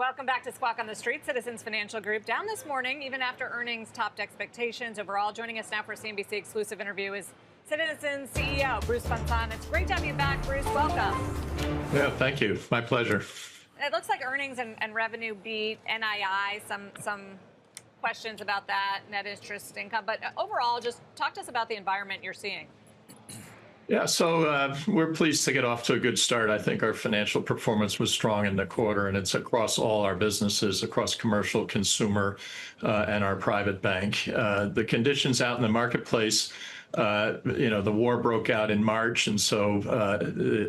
Welcome back to Squawk on the Street. Citizens Financial Group down this morning, even after earnings topped expectations. Overall, joining us now for a CNBC exclusive interview is Citizens CEO Bruce Van. It's great to have you back, Bruce. Welcome. Yeah, thank you. My pleasure. It looks like earnings and revenue beat NII. Some questions about that, net interest income. But overall, just talk to us about the environment you're seeing. Yeah, so we're pleased to get off to a good start. I think our financial performance was strong in the quarter, and it's across all our businesses, across commercial, consumer, and our private bank. The conditions out in the marketplace, the war broke out in March, and so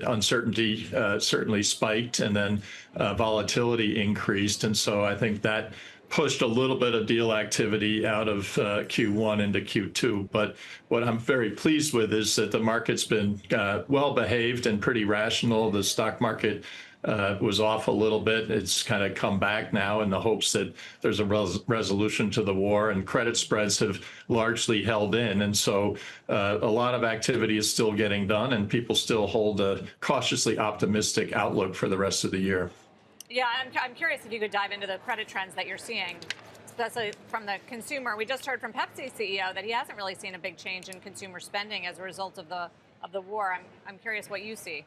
uncertainty certainly spiked, and then volatility increased. And so I think that pushed a little bit of deal activity out of Q1 into Q2. But what I'm very pleased with is that the market's been well behaved and pretty rational. The stock market was off a little bit. It's kind of come back now in the hopes that there's a resolution to the war, and credit spreads have largely held in. And so a lot of activity is still getting done, and people still hold a cautiously optimistic outlook for the rest of the year. Yeah, I'm curious if you could dive into the credit trends that you're seeing, especially from the consumer. We just heard from Pepsi's CEO that he hasn't really seen a big change in consumer spending as a result of the war. I'm curious what you see.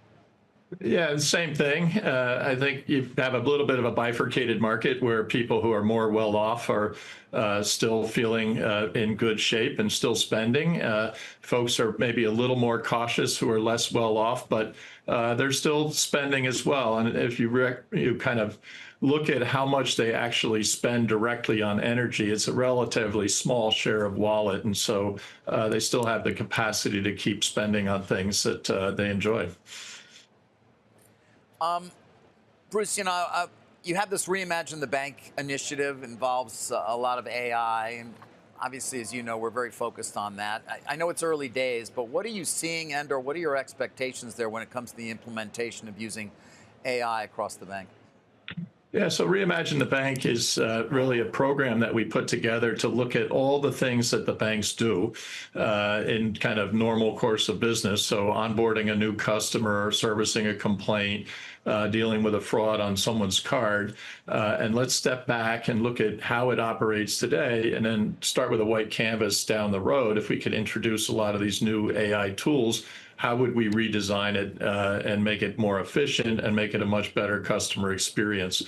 Yeah, same thing. I think you have a little bit of a bifurcated market where people who are more well off are still feeling in good shape and still spending. Folks are maybe a little more cautious who are less well off, but they're still spending as well. And if you kind of look at how much they actually spend directly on energy, it's a relatively small share of wallet. And so they still have the capacity to keep spending on things that they enjoy. Bruce, you have this Reimagine the Bank initiative, involves a lot of AI, and obviously, as you know, we're very focused on that. I know it's early days, but what are you seeing or what are your expectations there when it comes to the implementation of using AI across the bank? Yeah, so Reimagine the Bank is really a program that we put together to look at all the things that the banks do in kind of normal course of business. So onboarding a new customer, servicing a complaint, dealing with a fraud on someone's card. And let's step back and look at how it operates today, and then start with a white canvas down the road. If we could introduce a lot of these new AI tools, how would we redesign it and make it more efficient and make it a much better customer experience?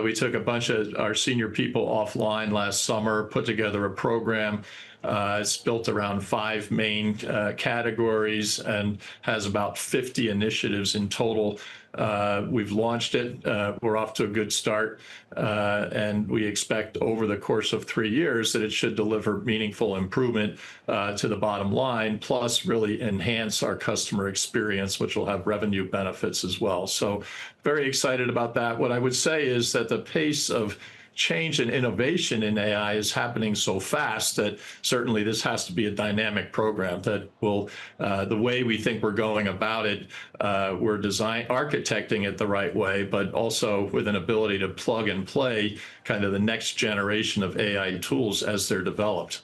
We took a bunch of our senior people offline last summer, put together a program. It's built around 5 main categories and has about 50 initiatives in total. We've launched it. We're off to a good start. And we expect over the course of 3 years that it should deliver meaningful improvement to the bottom line, plus really enhance our customer experience, which will have revenue benefits as well. So very excited about that. What I would say is that the pace of change and innovation in AI is happening so fast that certainly this has to be a dynamic program that will, the way we think we're going about it, we're architecting it the right way, but also with an ability to plug and play kind of the next generation of AI tools as they're developed.